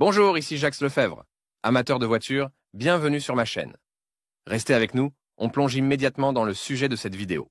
Bonjour, ici Jacques Lefebvre. Amateur de voitures, bienvenue sur ma chaîne. Restez avec nous, on plonge immédiatement dans le sujet de cette vidéo.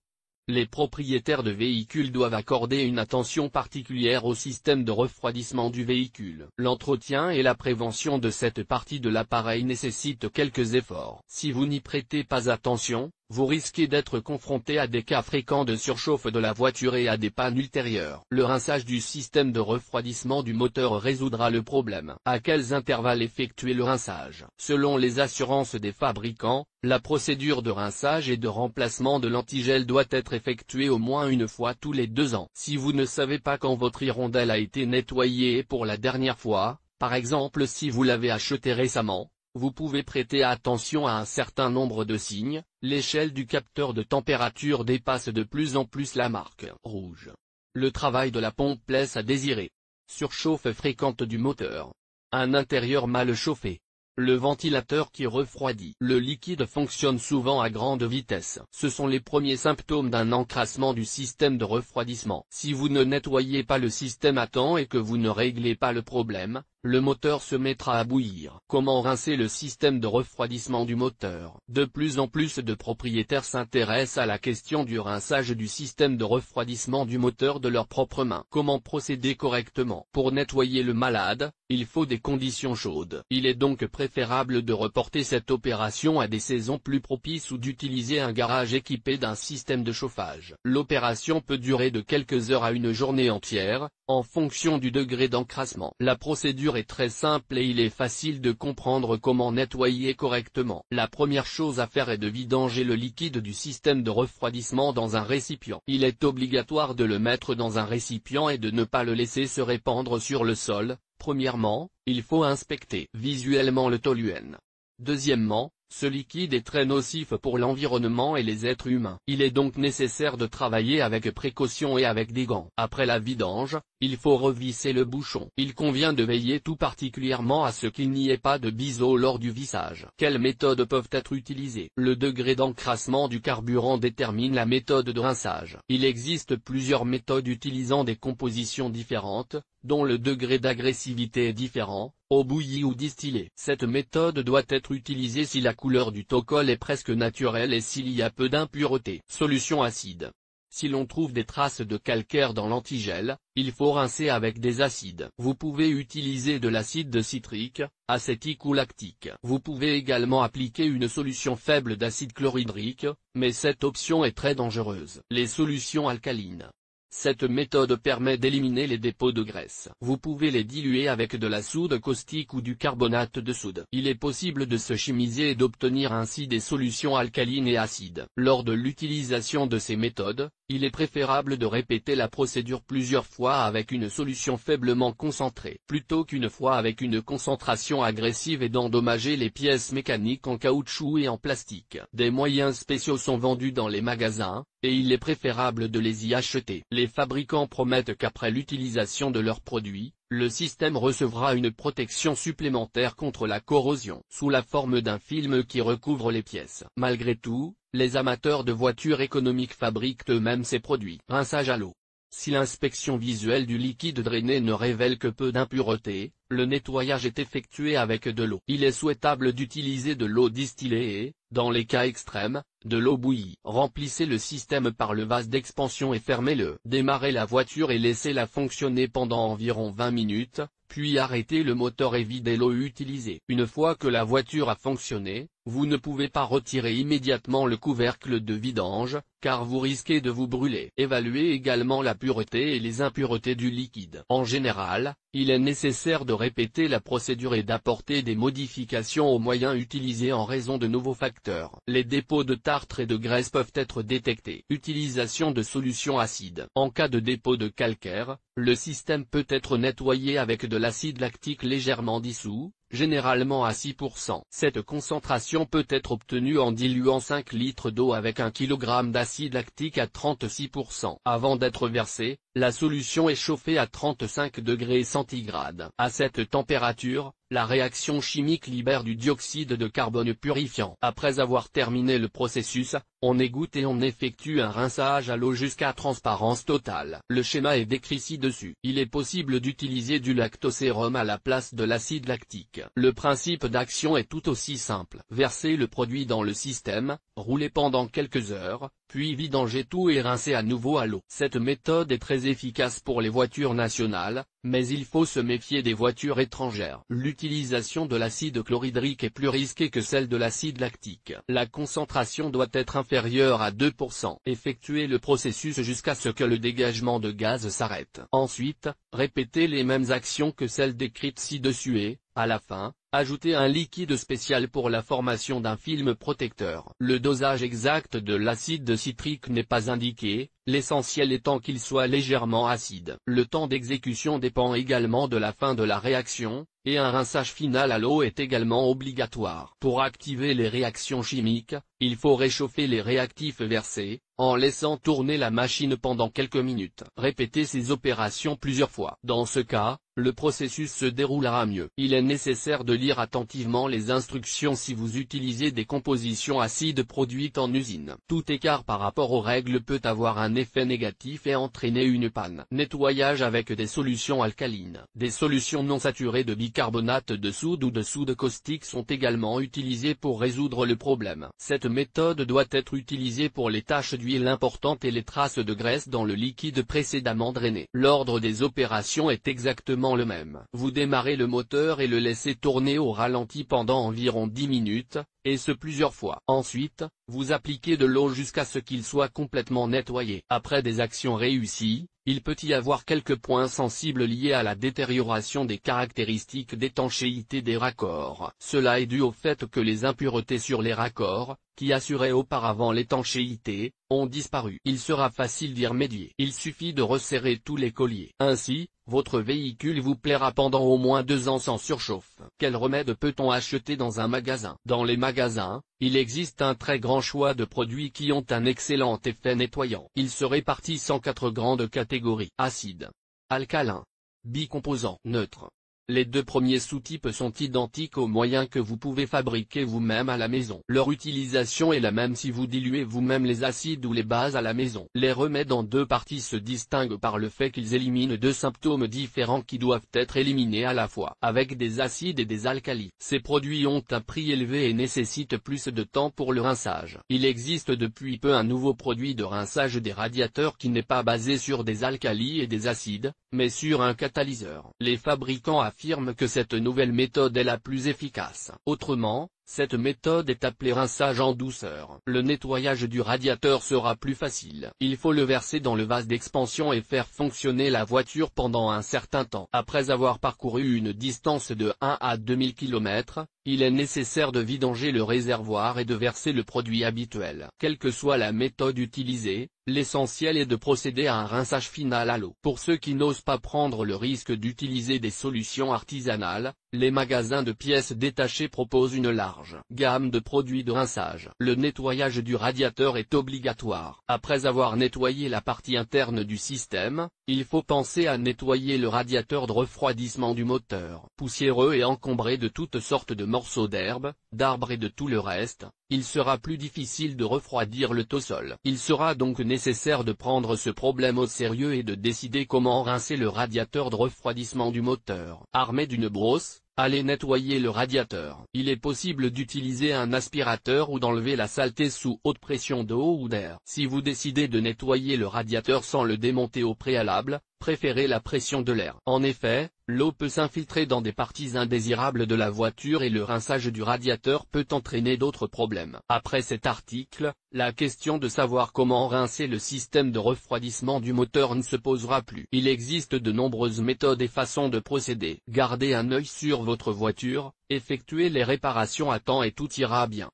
Les propriétaires de véhicules doivent accorder une attention particulière au système de refroidissement du véhicule. L'entretien et la prévention de cette partie de l'appareil nécessitent quelques efforts. Si vous n'y prêtez pas attention, vous risquez d'être confronté à des cas fréquents de surchauffe de la voiture et à des pannes ultérieures. Le rinçage du système de refroidissement du moteur résoudra le problème. À quels intervalles effectuer le rinçage? Selon les assurances des fabricants, la procédure de rinçage et de remplacement de l'antigel doit être effectuée au moins une fois tous les 2 ans. Si vous ne savez pas quand votre hirondelle a été nettoyée pour la dernière fois, par exemple si vous l'avez acheté récemment, vous pouvez prêter attention à un certain nombre de signes. L'échelle du capteur de température dépasse de plus en plus la marque rouge. Le travail de la pompe laisse à désirer. Surchauffe fréquente du moteur. Un intérieur mal chauffé. Le ventilateur qui refroidit. Le liquide fonctionne souvent à grande vitesse. Ce sont les premiers symptômes d'un encrassement du système de refroidissement. Si vous ne nettoyez pas le système à temps et que vous ne réglez pas le problème, le moteur se mettra à bouillir. Comment rincer le système de refroidissement du moteur? De plus en plus de propriétaires s'intéressent à la question du rinçage du système de refroidissement du moteur de leurs propres mains. Comment procéder correctement? Pour nettoyer le malade, il faut des conditions chaudes. Il est donc préférable de reporter cette opération à des saisons plus propices ou d'utiliser un garage équipé d'un système de chauffage. L'opération peut durer de quelques heures à une journée entière, en fonction du degré d'encrassement. La procédure est très simple et il est facile de comprendre comment nettoyer correctement. La première chose à faire est de vidanger le liquide du système de refroidissement dans un récipient. Il est obligatoire de le mettre dans un récipient et de ne pas le laisser se répandre sur le sol. Premièrement, il faut inspecter visuellement le toluène. Deuxièmement, ce liquide est très nocif pour l'environnement et les êtres humains. Il est donc nécessaire de travailler avec précaution et avec des gants. Après la vidange, il faut revisser le bouchon. Il convient de veiller tout particulièrement à ce qu'il n'y ait pas de biseau lors du vissage. Quelles méthodes peuvent être utilisées? Le degré d'encrassement du carburant détermine la méthode de rinçage. Il existe plusieurs méthodes utilisant des compositions différentes, dont le degré d'agressivité est différent, eau bouillie ou distillée. Cette méthode doit être utilisée si la couleur du tocol est presque naturelle et s'il y a peu d'impuretés. Solution acide. Si l'on trouve des traces de calcaire dans l'antigel, il faut rincer avec des acides. Vous pouvez utiliser de l'acide citrique, acétique ou lactique. Vous pouvez également appliquer une solution faible d'acide chlorhydrique, mais cette option est très dangereuse. Les solutions alcalines. Cette méthode permet d'éliminer les dépôts de graisse. Vous pouvez les diluer avec de la soude caustique ou du carbonate de soude. Il est possible de se chimiser et d'obtenir ainsi des solutions alcalines et acides. Lors de l'utilisation de ces méthodes, il est préférable de répéter la procédure plusieurs fois avec une solution faiblement concentrée, plutôt qu'une fois avec une concentration agressive et d'endommager les pièces mécaniques en caoutchouc et en plastique. Des moyens spéciaux sont vendus dans les magasins, et il est préférable de les y acheter. Les fabricants promettent qu'après l'utilisation de leurs produits, le système recevra une protection supplémentaire contre la corrosion, sous la forme d'un film qui recouvre les pièces. Malgré tout, les amateurs de voitures économiques fabriquent eux-mêmes ces produits. Rinçage à l'eau. Si l'inspection visuelle du liquide drainé ne révèle que peu d'impuretés, le nettoyage est effectué avec de l'eau. Il est souhaitable d'utiliser de l'eau distillée et, dans les cas extrêmes, de l'eau bouillie. Remplissez le système par le vase d'expansion et fermez-le. Démarrez la voiture et laissez-la fonctionner pendant environ 20 minutes, puis arrêtez le moteur et videz l'eau utilisée. Une fois que la voiture a fonctionné, vous ne pouvez pas retirer immédiatement le couvercle de vidange, car vous risquez de vous brûler. Évaluez également la pureté et les impuretés du liquide. En général, il est nécessaire de répéter la procédure et d'apporter des modifications aux moyens utilisés en raison de nouveaux facteurs. Les dépôts de tartre et de graisse peuvent être détectés. Utilisation de solutions acides. En cas de dépôt de calcaire, le système peut être nettoyé avec de l'acide lactique légèrement dissous, généralement à 6%. Cette concentration peut être obtenue en diluant 5 litres d'eau avec 1 kg d'acide lactique à 36%. Avant d'être versée, la solution est chauffée à 35 degrés centigrades. À cette température, la réaction chimique libère du dioxyde de carbone purifiant. Après avoir terminé le processus, on égoutte et on effectue un rinçage à l'eau jusqu'à transparence totale. Le schéma est décrit ci-dessus. Il est possible d'utiliser du lactosérum à la place de l'acide lactique. Le principe d'action est tout aussi simple. Verser le produit dans le système, rouler pendant quelques heures, puis vidanger tout et rincer à nouveau à l'eau. Cette méthode est très efficace pour les voitures nationales, mais il faut se méfier des voitures étrangères. L'utilisation de l'acide chlorhydrique est plus risquée que celle de l'acide lactique. La concentration doit être inférieure à 2%. Effectuez le processus jusqu'à ce que le dégagement de gaz s'arrête. Ensuite, répétez les mêmes actions que celles décrites ci-dessus et, à la fin, ajoutez un liquide spécial pour la formation d'un film protecteur. Le dosage exact de l'acide citrique n'est pas indiqué, l'essentiel étant qu'il soit légèrement acide. Le temps d'exécution dépend également de la fin de la réaction, et un rinçage final à l'eau est également obligatoire. Pour activer les réactions chimiques, il faut réchauffer les réactifs versés, en laissant tourner la machine pendant quelques minutes. Répétez ces opérations plusieurs fois. Dans ce cas, le processus se déroulera mieux. Il est nécessaire de lire attentivement les instructions si vous utilisez des compositions acides produites en usine. Tout écart par rapport aux règles peut avoir un effet négatif et entraîner une panne. Nettoyage avec des solutions alcalines. Des solutions non saturées de bicarbonate de soude ou de soude caustique sont également utilisées pour résoudre le problème. Cette méthode doit être utilisée pour les taches d'huile importantes et les traces de graisse dans le liquide précédemment drainé. L'ordre des opérations est exactement le même. Vous démarrez le moteur et le laissez tourner au ralenti pendant environ 10 minutes, et ce plusieurs fois. Ensuite, vous appliquez de l'eau jusqu'à ce qu'il soit complètement nettoyé. Après des actions réussies, il peut y avoir quelques points sensibles liés à la détérioration des caractéristiques d'étanchéité des raccords. Cela est dû au fait que les impuretés sur les raccords, qui assuraient auparavant l'étanchéité, ont disparu. Il sera facile d'y remédier. Il suffit de resserrer tous les colliers. Ainsi, votre véhicule vous plaira pendant au moins 2 ans sans surchauffe. Quel remède peut-on acheter dans un magasin? Dans les magasins, il existe un très grand choix de produits qui ont un excellent effet nettoyant. Ils se répartissent en 4 grandes catégories: acide, alcalin, bicomposant, neutre. Les 2 premiers sous-types sont identiques aux moyens que vous pouvez fabriquer vous-même à la maison. Leur utilisation est la même si vous diluez vous-même les acides ou les bases à la maison. Les remèdes en 2 parties se distinguent par le fait qu'ils éliminent 2 symptômes différents qui doivent être éliminés à la fois. Avec des acides et des alcalis, ces produits ont un prix élevé et nécessitent plus de temps pour le rinçage. Il existe depuis peu un nouveau produit de rinçage des radiateurs qui n'est pas basé sur des alcalis et des acides, mais sur un catalyseur. Les fabricants affirme que cette nouvelle méthode est la plus efficace. Autrement, cette méthode est appelée rinçage en douceur. Le nettoyage du radiateur sera plus facile. Il faut le verser dans le vase d'expansion et faire fonctionner la voiture pendant un certain temps. Après avoir parcouru une distance de 1 à 2000 km, il est nécessaire de vidanger le réservoir et de verser le produit habituel. Quelle que soit la méthode utilisée, l'essentiel est de procéder à un rinçage final à l'eau. Pour ceux qui n'osent pas prendre le risque d'utiliser des solutions artisanales, les magasins de pièces détachées proposent une large gamme de produits de rinçage. Le nettoyage du radiateur est obligatoire. Après avoir nettoyé la partie interne du système, il faut penser à nettoyer le radiateur de refroidissement du moteur. Poussiéreux et encombré de toutes sortes de morceaux d'herbe, d'arbres et de tout le reste, il sera plus difficile de refroidir le tossol. Il sera donc nécessaire de prendre ce problème au sérieux et de décider comment rincer le radiateur de refroidissement du moteur. Armé d'une brosse, allez nettoyer le radiateur. Il est possible d'utiliser un aspirateur ou d'enlever la saleté sous haute pression d'eau ou d'air. Si vous décidez de nettoyer le radiateur sans le démonter au préalable, préférez la pression de l'air. En effet, l'eau peut s'infiltrer dans des parties indésirables de la voiture et le rinçage du radiateur peut entraîner d'autres problèmes. Après cet article, la question de savoir comment rincer le système de refroidissement du moteur ne se posera plus. Il existe de nombreuses méthodes et façons de procéder. Gardez un œil sur votre voiture, effectuez les réparations à temps et tout ira bien.